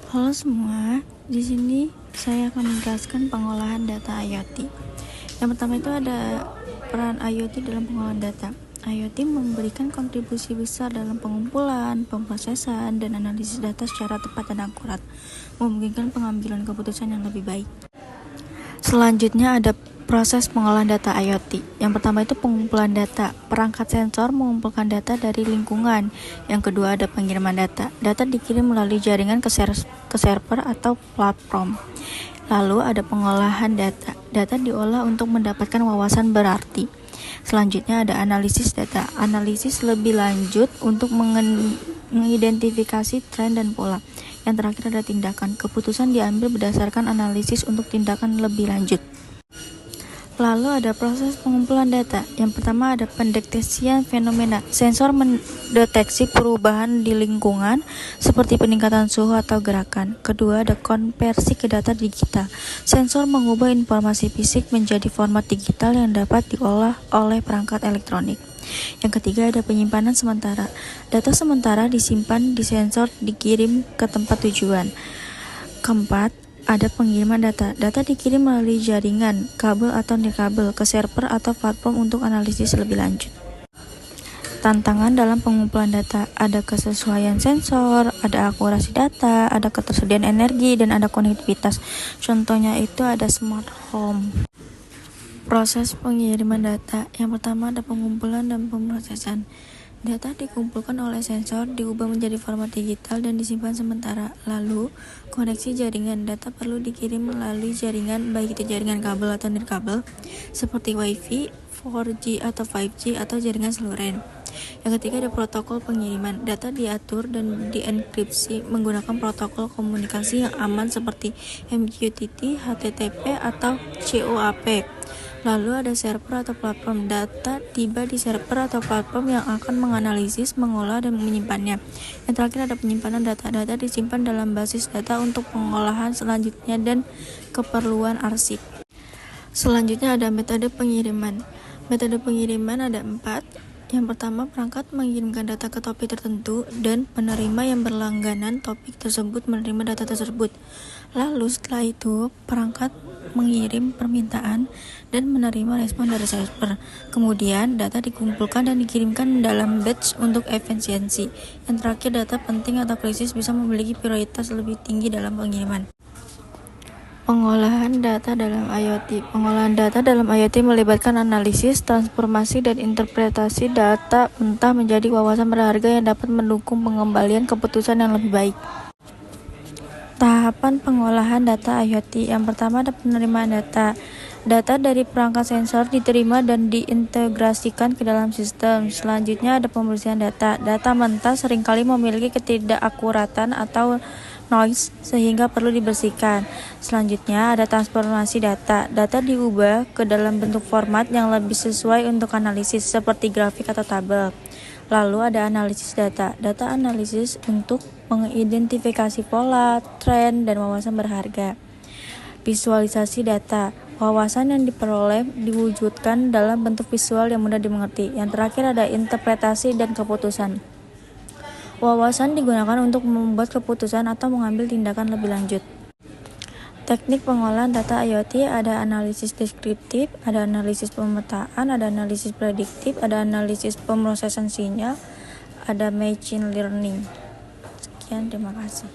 Halo semua, di sini saya akan menjelaskan pengolahan data IoT. Yang pertama itu ada peran IoT dalam pengolahan data. IoT memberikan kontribusi besar dalam pengumpulan, pemrosesan, dan analisis data secara tepat dan akurat, memungkinkan pengambilan keputusan yang lebih baik. Selanjutnya ada proses pengolahan data IoT. Yang pertama itu pengumpulan data. Perangkat sensor mengumpulkan data dari lingkungan. Yang kedua ada pengiriman data. Data dikirim melalui jaringan ke server atau platform. Lalu ada pengolahan data. Data diolah untuk mendapatkan wawasan berarti. Selanjutnya ada analisis data. Analisis lebih lanjut untuk mengidentifikasi tren dan pola. Yang terakhir ada tindakan. Keputusan diambil berdasarkan analisis untuk tindakan lebih lanjut. Lalu ada proses pengumpulan data. Yang pertama ada pendeteksian fenomena. Sensor mendeteksi perubahan di lingkungan seperti peningkatan suhu atau gerakan. Kedua ada konversi ke data digital. Sensor mengubah informasi fisik menjadi format digital yang dapat diolah oleh perangkat elektronik. Yang ketiga ada penyimpanan sementara. Data sementara disimpan di sensor dikirim ke tempat tujuan. Keempat, ada pengiriman data. Data dikirim melalui jaringan, kabel atau nirkabel ke server atau platform untuk analisis lebih lanjut. Tantangan dalam pengumpulan data, ada kesesuaian sensor, ada akurasi data, ada ketersediaan energi, dan ada konektivitas. Contohnya itu ada smart home. Proses pengiriman data. Yang pertama ada pengumpulan dan pemrosesan. Data dikumpulkan oleh sensor, diubah menjadi format digital dan disimpan sementara. Lalu, koneksi jaringan. Data perlu dikirim melalui jaringan, baik itu jaringan kabel atau nirkabel, seperti Wi-Fi, 4G atau 5G atau jaringan seluler. Yang ketiga ada protokol pengiriman. Data diatur dan dienkripsi menggunakan protokol komunikasi yang aman seperti MQTT, HTTP atau COAP. Lalu ada server atau platform. Data tiba di server atau platform yang akan menganalisis, mengolah, dan menyimpannya. Yang terakhir ada penyimpanan data. Data disimpan dalam basis data untuk pengolahan selanjutnya dan keperluan arsip. Selanjutnya ada metode pengiriman. Metode pengiriman ada 4. Yang pertama, perangkat mengirimkan data ke topik tertentu dan penerima yang berlangganan topik tersebut menerima data tersebut. Lalu setelah itu, perangkat mengirim permintaan dan menerima respon dari server. Kemudian, data dikumpulkan dan dikirimkan dalam batch untuk efisiensi. Yang terakhir, data penting atau krisis bisa memiliki prioritas lebih tinggi dalam pengiriman. Pengolahan data dalam IoT. Pengolahan data dalam IoT melibatkan analisis, transformasi, dan interpretasi data mentah menjadi wawasan berharga yang dapat mendukung pengembalian keputusan yang lebih baik. Tahapan pengolahan data IoT. Yang pertama ada penerimaan data. Data dari perangkat sensor diterima dan diintegrasikan ke dalam sistem. Selanjutnya ada pembersihan data. Data mentah seringkali memiliki ketidakakuratan atau noise sehingga perlu dibersihkan. Selanjutnya ada transformasi data. Data diubah ke dalam bentuk format yang lebih sesuai untuk analisis seperti grafik atau tabel. Lalu ada analisis data. Data analisis untuk mengidentifikasi pola, tren, dan wawasan berharga. Visualisasi data. Wawasan yang diperoleh diwujudkan dalam bentuk visual yang mudah dimengerti. Yang terakhir ada interpretasi dan keputusan. Wawasan digunakan untuk membuat keputusan atau mengambil tindakan lebih lanjut. Teknik pengolahan data IoT ada analisis deskriptif, ada analisis pemetaan, ada analisis prediktif, ada analisis pemrosesan sinyal, ada machine learning. Sekian, terima kasih.